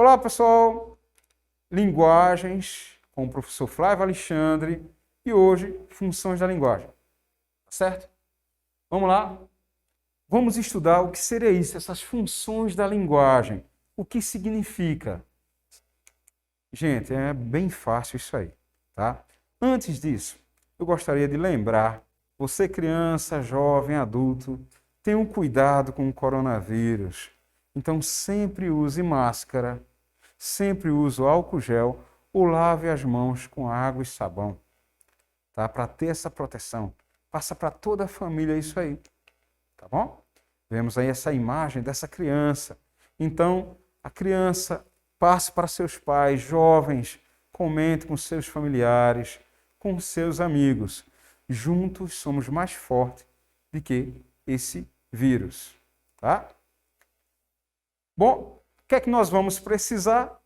Olá, pessoal! Linguagens com o professor Flávio Alexandre e hoje, funções da linguagem. Tá certo? Vamos lá? Vamos estudar o que seria isso, essas funções da linguagem. O que significa? Gente, é bem fácil isso aí, tá? Antes disso, eu gostaria de lembrar, você criança, jovem, adulto, tenham cuidado com o coronavírus. Então sempre use máscara, sempre use álcool gel ou lave as mãos com água e sabão, tá? Para ter essa proteção. Passa para toda a família isso aí, tá bom? Vemos aí essa imagem dessa criança. Então, a criança passe para seus pais, jovens, comente com seus familiares, com seus amigos. Juntos somos mais fortes do que esse vírus, tá? Bom, o que é que nós vamos precisar?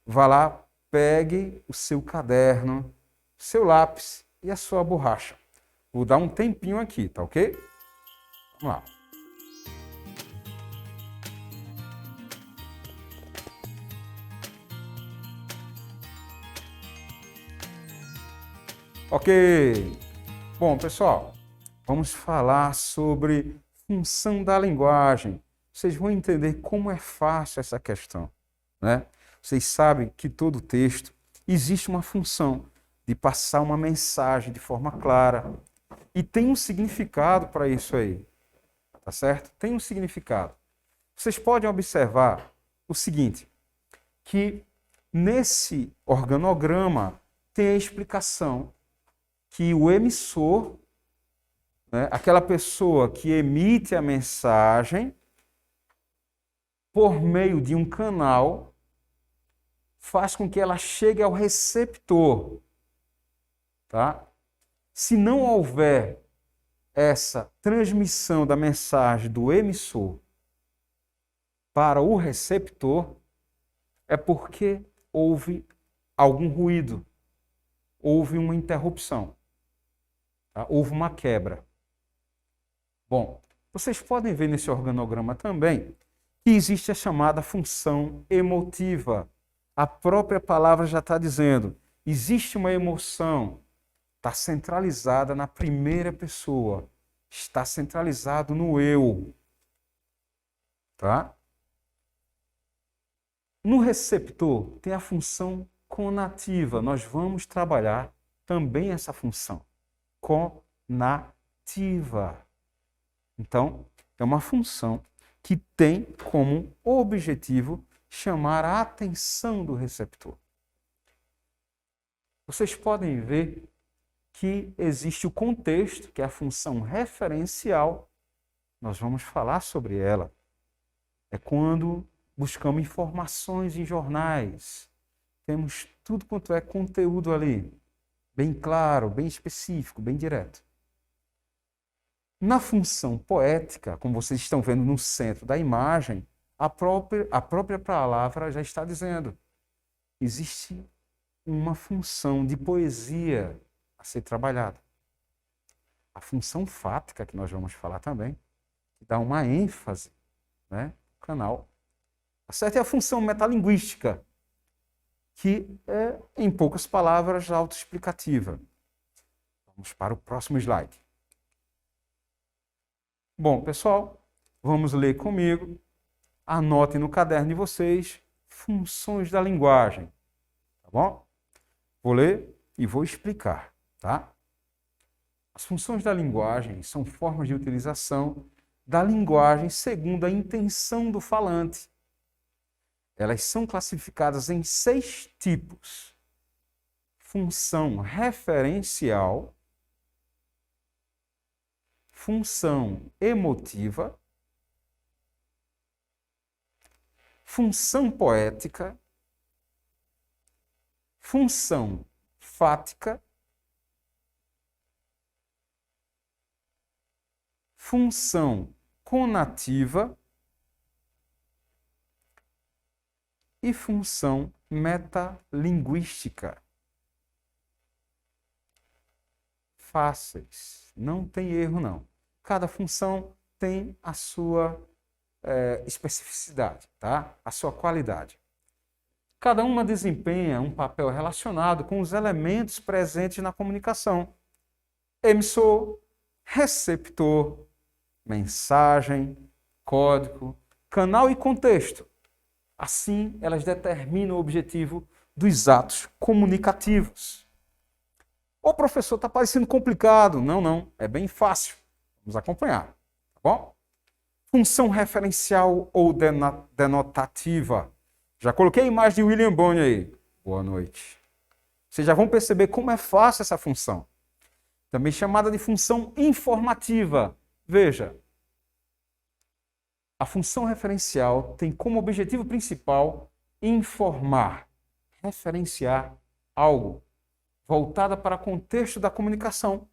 Vá lá, pegue o seu caderno, seu lápis e a sua borracha. Vou dar um tempinho aqui, tá ok? Vamos lá. Ok. Bom, pessoal, vamos falar sobre função da linguagem. Vocês vão entender como é fácil essa questão, né? Vocês sabem que todo texto existe uma função de passar uma mensagem de forma clara e tem um significado para isso aí, tá certo? Tem um significado. Vocês podem observar o seguinte, que nesse organograma tem a explicação que o emissor, né, aquela pessoa que emite a mensagem, por meio de um canal, faz com que ela chegue ao receptor. Tá? Se não houver essa transmissão da mensagem do emissor para o receptor, é porque houve algum ruído, houve uma interrupção. Tá? Houve uma quebra. Bom, vocês podem ver nesse organograma também que existe a chamada função emotiva. A própria palavra já está dizendo, existe uma emoção, está centralizada na primeira pessoa, está centralizado no eu. Tá? No receptor tem a função conativa. Nós vamos trabalhar também essa função. Conativa. Então, é uma função que tem como objetivo chamar a atenção do receptor. Vocês podem ver que existe o contexto, que é a função referencial. Nós vamos falar sobre ela. É quando buscamos informações em jornais. Temos tudo quanto é conteúdo ali. Bem claro, bem específico, bem direto. Na função poética, como vocês estão vendo no centro da imagem, a própria palavra já está dizendo. Existe uma função de poesia a ser trabalhada. A função fática, que nós vamos falar também, que dá uma ênfase, né, no canal. A certa é a função metalinguística, que é, em poucas palavras, autoexplicativa. Vamos para o próximo slide. Bom, pessoal, vamos ler comigo. Anotem no caderno de vocês funções da linguagem. Tá bom? Vou ler e vou explicar, tá? As funções da linguagem são formas de utilização da linguagem segundo a intenção do falante. Elas são classificadas em 6 tipos. Função referencial, função emotiva, função poética, função fática, função conativa e função metalinguística. Fáceis, não tem erro não. Cada função tem a sua especificidade, tá? A sua qualidade. Cada uma desempenha um papel relacionado com os elementos presentes na comunicação: emissor, receptor, mensagem, código, canal e contexto. Assim, elas determinam o objetivo dos atos comunicativos. Ô professor, está parecendo complicado. Não, não, é bem fácil. Vamos acompanhar, tá bom? Função referencial ou denotativa. Já coloquei a imagem de William Bonner aí. Boa noite. Vocês já vão perceber como é fácil essa função. Também chamada de função informativa. Veja, a função referencial tem como objetivo principal informar, referenciar algo, voltada para o contexto da comunicação.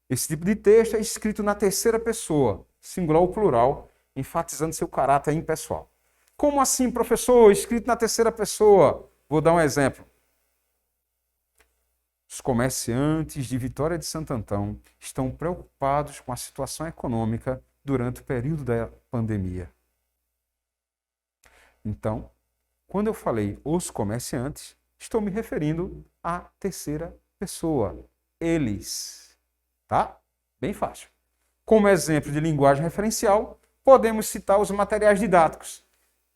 Esse tipo de texto é escrito na terceira pessoa, singular ou plural, enfatizando seu caráter impessoal. Como assim, professor? Escrito na terceira pessoa. Vou dar um exemplo. Os comerciantes de Vitória de Santo Antão estão preocupados com a situação econômica durante o período da pandemia. Então, quando eu falei os comerciantes, estou me referindo à terceira pessoa. Eles. Tá? Bem fácil. Como exemplo de linguagem referencial, podemos citar os materiais didáticos,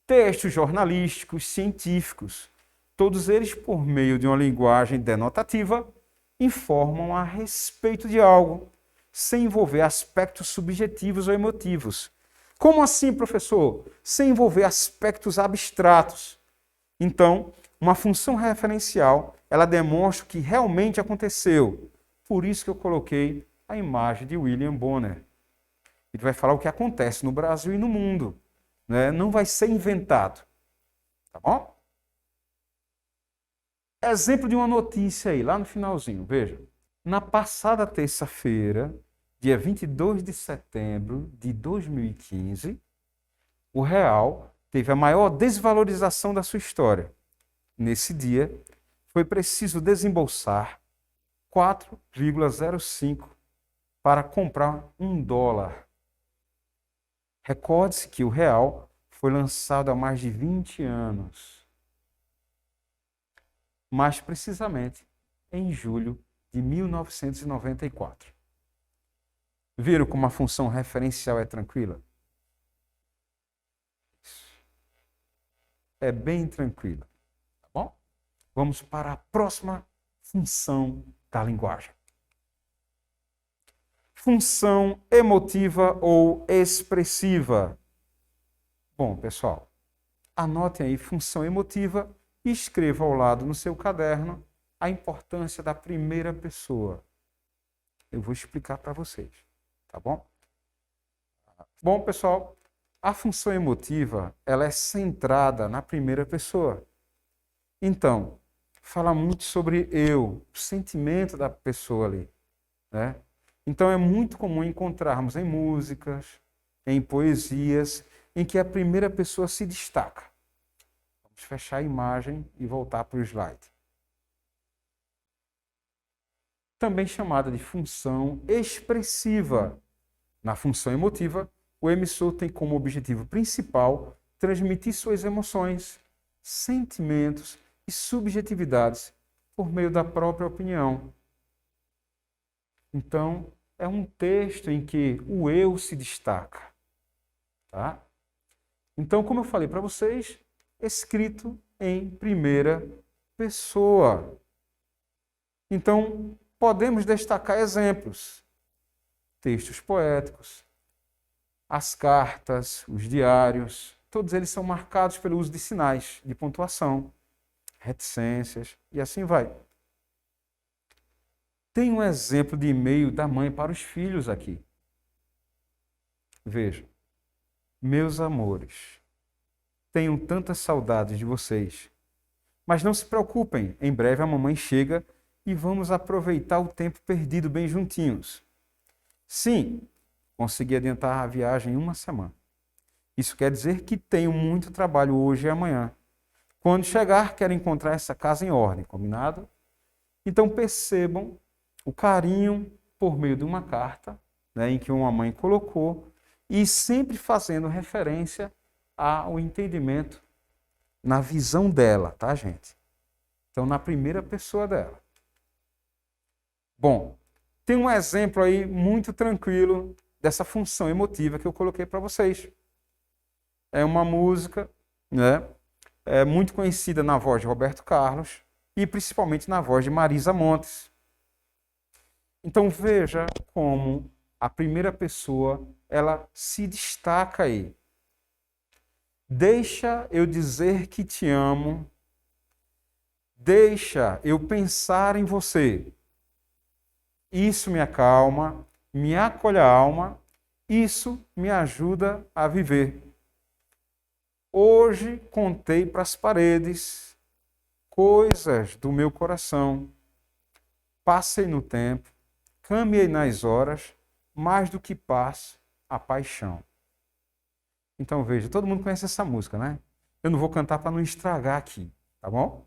textos jornalísticos, científicos. Todos eles, por meio de uma linguagem denotativa, informam a respeito de algo, sem envolver aspectos subjetivos ou emotivos. Como assim, professor? Sem envolver aspectos abstratos. Então, uma função referencial, ela demonstra o que realmente aconteceu. Por isso que eu coloquei a imagem de William Bonner. Ele vai falar o que acontece no Brasil e no mundo. Né? Não vai ser inventado. Tá bom? Exemplo de uma notícia aí, lá no finalzinho. Veja. Na passada terça-feira, dia 22 de setembro de 2015, o real teve a maior desvalorização da sua história. Nesse dia, foi preciso desembolsar 4,05 para comprar $1. Recorde-se que o real foi lançado há mais de 20 anos. Mais precisamente, em julho de 1994. Viram como a função referencial é tranquila? É bem tranquila. Tá bom? Vamos para a próxima função da linguagem. Função emotiva ou expressiva. Bom, pessoal, anotem aí função emotiva e escreva ao lado no seu caderno a importância da primeira pessoa. Eu vou explicar para vocês, tá bom? Bom, pessoal, a função emotiva, ela é centrada na primeira pessoa. Então, fala muito sobre eu, o sentimento da pessoa ali, né? Então, é muito comum encontrarmos em músicas, em poesias, em que a primeira pessoa se destaca. Vamos fechar a imagem e voltar para o slide. Também chamada de função expressiva. Na função emotiva, o emissor tem como objetivo principal transmitir suas emoções, sentimentos e subjetividades por meio da própria opinião. Então, é um texto em que o eu se destaca. Tá? Então, como eu falei para vocês, escrito em primeira pessoa. Então, podemos destacar exemplos. Textos poéticos, as cartas, os diários, todos eles são marcados pelo uso de sinais de pontuação, reticências e assim vai. Tem um exemplo de e-mail da mãe para os filhos aqui. Veja. Meus amores, tenho tantas saudades de vocês. Mas não se preocupem, em breve a mamãe chega e vamos aproveitar o tempo perdido bem juntinhos. Sim, consegui adiantar a viagem em 1 semana. Isso quer dizer que tenho muito trabalho hoje e amanhã. Quando chegar, quero encontrar essa casa em ordem, combinado? Então percebam o carinho por meio de uma carta, né, em que uma mãe colocou, e sempre fazendo referência ao entendimento na visão dela, tá, gente? Então, na primeira pessoa dela. Bom, tem um exemplo aí muito tranquilo dessa função emotiva que eu coloquei para vocês. É uma música, né? É muito conhecida na voz de Roberto Carlos e principalmente na voz de Marisa Montes. Então veja como a primeira pessoa ela se destaca aí. Deixa eu dizer que te amo. Deixa eu pensar em você. Isso me acalma, me acolhe a alma, isso me ajuda a viver. Hoje contei para as paredes coisas do meu coração. Passei no tempo, caminhei nas horas, mais do que passo a paixão. Então veja, todo mundo conhece essa música, né? Eu não vou cantar para não estragar aqui, tá bom?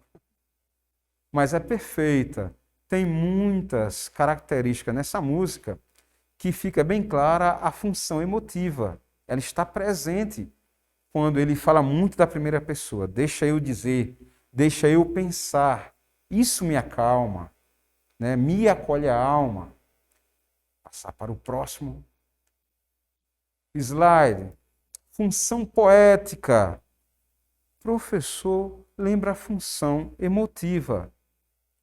Mas é perfeita. Tem muitas características nessa música que fica bem clara a função emotiva. Ela está presente quando ele fala muito da primeira pessoa. Deixa eu dizer, deixa eu pensar. Isso me acalma, né? Me acolhe a alma. Passar para o próximo slide. Função poética. Professor, lembra a função emotiva.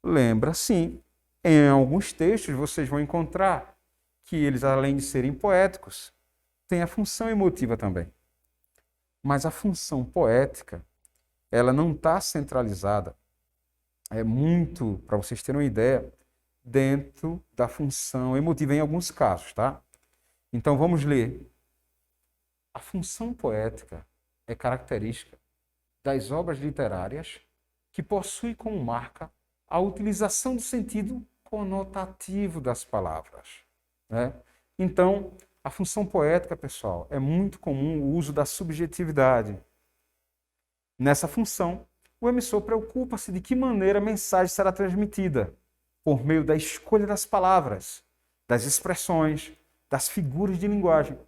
Lembra, sim. Em alguns textos vocês vão encontrar que eles, além de serem poéticos, têm a função emotiva também. Mas a função poética, ela não está centralizada. É muito, para vocês terem uma ideia, dentro da função emotiva em alguns casos, tá? Então vamos ler. A função poética é característica das obras literárias que possui como marca a utilização do sentido conotativo das palavras, né? Então, a função poética, pessoal, é muito comum o uso da subjetividade. Nessa função, o emissor preocupa-se de que maneira a mensagem será transmitida, por meio da escolha das palavras, das expressões, das figuras de linguagem.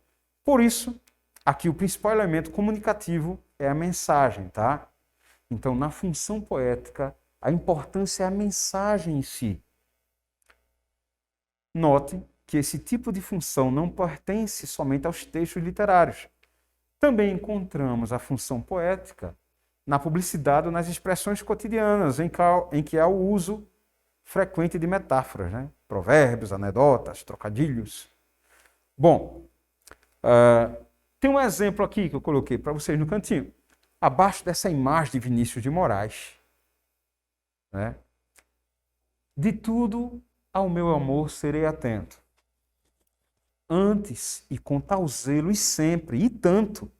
Por isso, aqui o principal elemento comunicativo é a mensagem, tá? Então, na função poética, a importância é a mensagem em si. Note que esse tipo de função não pertence somente aos textos literários. Também encontramos a função poética na publicidade ou nas expressões cotidianas, em que há o uso frequente de metáforas, né? Provérbios, anedotas, trocadilhos. Bom, tem um exemplo aqui que eu coloquei para vocês no cantinho. Abaixo dessa imagem de Vinícius de Moraes, né? De tudo ao meu amor serei atento. Antes e com tal zelo e sempre, e tanto,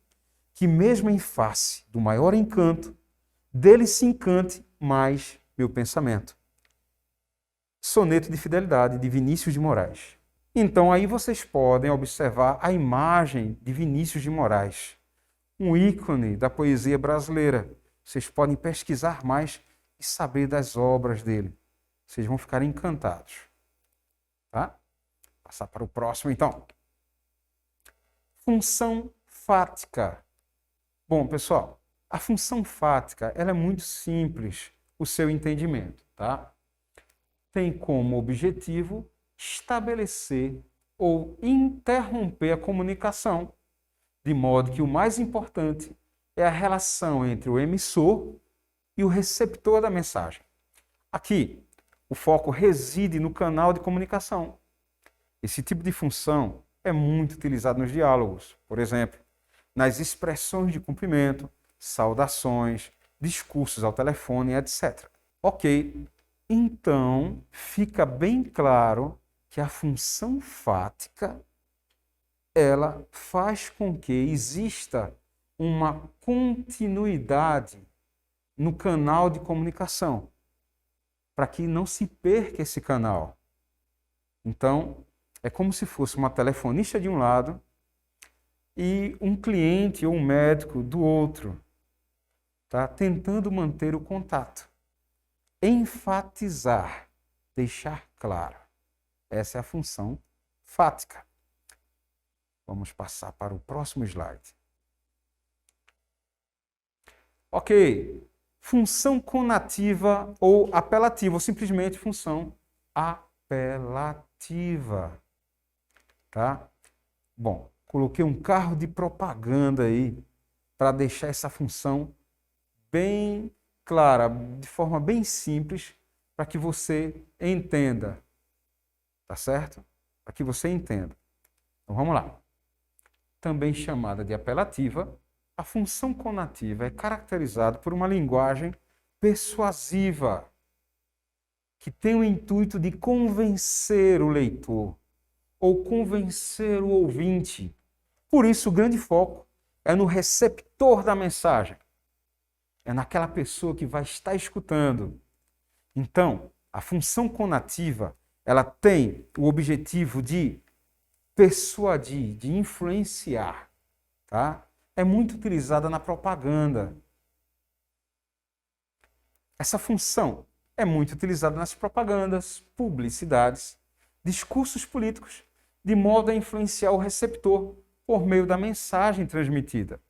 que mesmo em face do maior encanto, dele se encante mais meu pensamento. Soneto de Fidelidade, de Vinícius de Moraes. Então aí vocês podem observar a imagem de Vinícius de Moraes, um ícone da poesia brasileira. Vocês podem pesquisar mais e saber das obras dele. Vocês vão ficar encantados. Tá? Passar para o próximo, então. Função fática. Bom, pessoal, a função fática ela é muito simples, o seu entendimento, tá? Tem como objetivo estabelecer ou interromper a comunicação, de modo que o mais importante é a relação entre o emissor e o receptor da mensagem. Aqui, o foco reside no canal de comunicação. Esse tipo de função é muito utilizado nos diálogos, por exemplo, nas expressões de cumprimento, saudações, discursos ao telefone, etc. Ok, então fica bem claro que a função fática ela faz com que exista uma continuidade no canal de comunicação, para que não se perca esse canal. Então, é como se fosse uma telefonista de um lado e um cliente ou um médico do outro, tá? Tentando manter o contato. Enfatizar, deixar claro. Essa é a função fática. Vamos passar para o próximo slide. Ok. Função conativa ou apelativa, ou simplesmente função apelativa. Tá? Bom, coloquei um carro de propaganda aí para deixar essa função bem clara, de forma bem simples, para que você entenda. Tá certo? Para que você entenda. Então vamos lá. Também chamada de apelativa, a função conativa é caracterizada por uma linguagem persuasiva, que tem o intuito de convencer o leitor ou convencer o ouvinte. Por isso, o grande foco é no receptor da mensagem. É naquela pessoa que vai estar escutando. Então, a função conativa, ela tem o objetivo de persuadir, de influenciar, tá? É muito utilizada na propaganda. Essa função é muito utilizada nas propagandas, publicidades, discursos políticos, de modo a influenciar o receptor por meio da mensagem transmitida.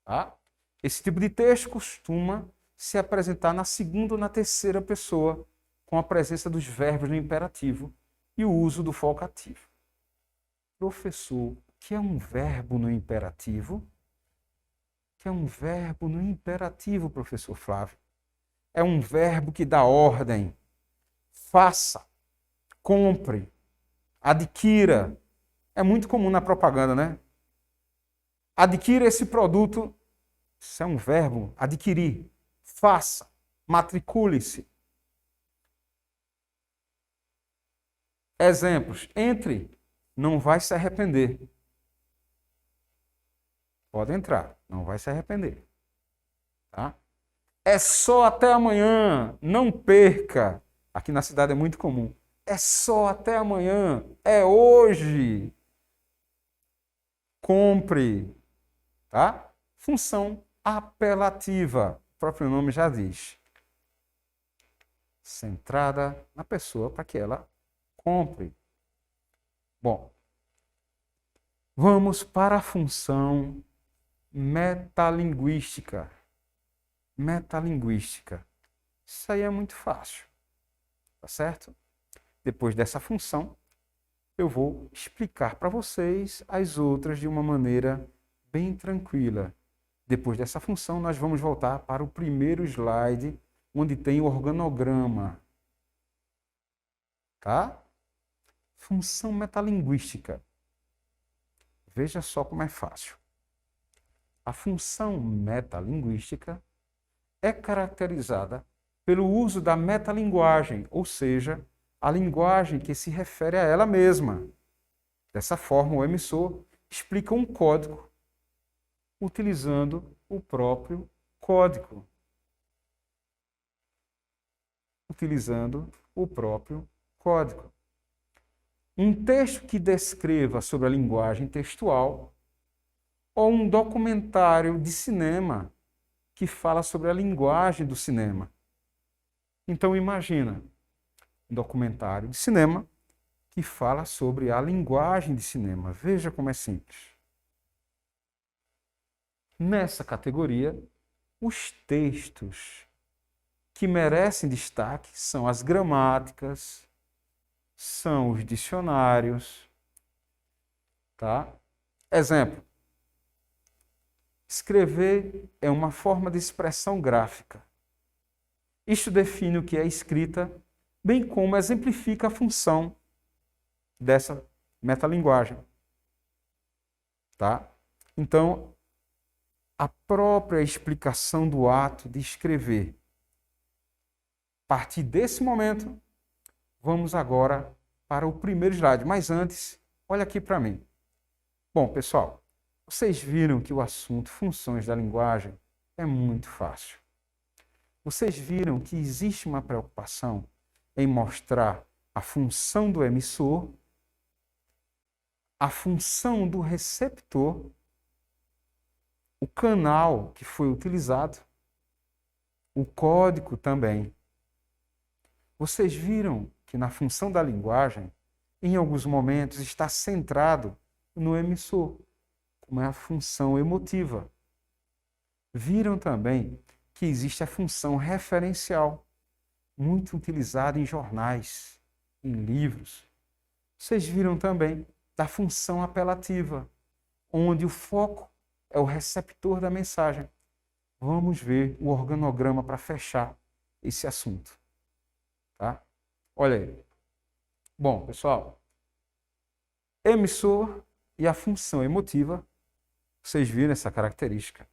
Tá? Esse tipo de texto costuma se apresentar na segunda ou na terceira pessoa, com a presença dos verbos no imperativo e o uso do vocativo. Professor, o que é um verbo no imperativo? O que é um verbo no imperativo, professor Flávio? É um verbo que dá ordem. Faça, compre, adquira. É muito comum na propaganda, né? Adquira esse produto. Isso é um verbo, adquirir. Faça, matricule-se. Exemplos. Entre, não vai se arrepender. Pode entrar, não vai se arrepender. Tá? É só até amanhã, não perca. Aqui na cidade é muito comum. É só até amanhã, é hoje. Compre, tá? Função apelativa, o próprio nome já diz. Centrada na pessoa para que ela compre. Bom, vamos para a função metalinguística. Metalinguística. Isso aí é muito fácil, tá certo? Depois dessa função, eu vou explicar para vocês as outras de uma maneira bem tranquila. Depois dessa função, nós vamos voltar para o primeiro slide, onde tem o organograma. Tá? Função metalinguística. Veja só como é fácil. A função metalinguística é caracterizada pelo uso da metalinguagem, ou seja, a linguagem que se refere a ela mesma. Dessa forma, o emissor explica um código utilizando o próprio código. Utilizando o próprio código. Um texto que descreva sobre a linguagem textual ou um documentário de cinema que fala sobre a linguagem do cinema. Então imagina um documentário de cinema que fala sobre a linguagem de cinema. Veja como é simples. Nessa categoria, os textos que merecem destaque são as gramáticas, são os dicionários, tá? Exemplo. Escrever é uma forma de expressão gráfica. Isto define o que é escrita, bem como exemplifica a função dessa metalinguagem. Tá? Então, a própria explicação do ato de escrever. A partir desse momento, vamos agora para o primeiro slide. Mas antes, olha aqui para mim. Bom, pessoal, vocês viram que o assunto funções da linguagem é muito fácil. Vocês viram que existe uma preocupação em mostrar a função do emissor, a função do receptor, o canal que foi utilizado, o código também. Vocês viram que na função da linguagem, em alguns momentos, está centrado no emissor, como é a função emotiva. Viram também que existe a função referencial, muito utilizada em jornais, em livros. Vocês viram também da função apelativa, onde o foco é o receptor da mensagem. Vamos ver o organograma para fechar esse assunto. Tá? Olha aí. Bom, pessoal, emissor e a função emotiva, vocês viram essa característica.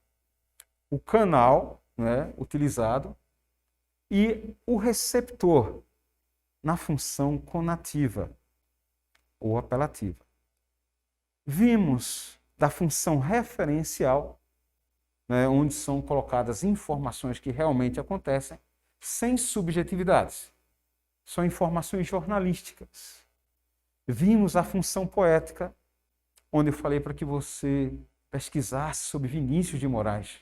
O canal, né, utilizado e o receptor na função conativa ou apelativa. Vimos da função referencial, né, onde são colocadas informações que realmente acontecem, sem subjetividades. São informações jornalísticas. Vimos a função poética, onde eu falei para que você pesquisasse sobre Vinícius de Moraes,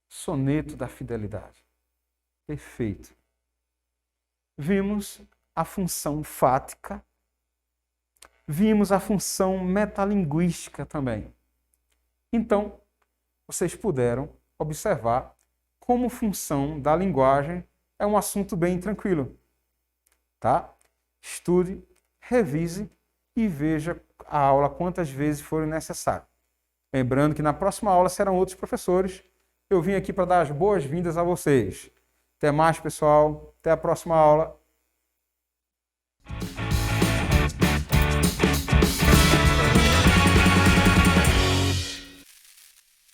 Soneto da Fidelidade. Perfeito. Vimos a função fática, vimos a função metalinguística também. Então, vocês puderam observar como função da linguagem é um assunto bem tranquilo. Tá? Estude, revise e veja a aula quantas vezes forem necessário. Lembrando que na próxima aula serão outros professores. Eu vim aqui para dar as boas-vindas a vocês. Até mais, pessoal. Até a próxima aula.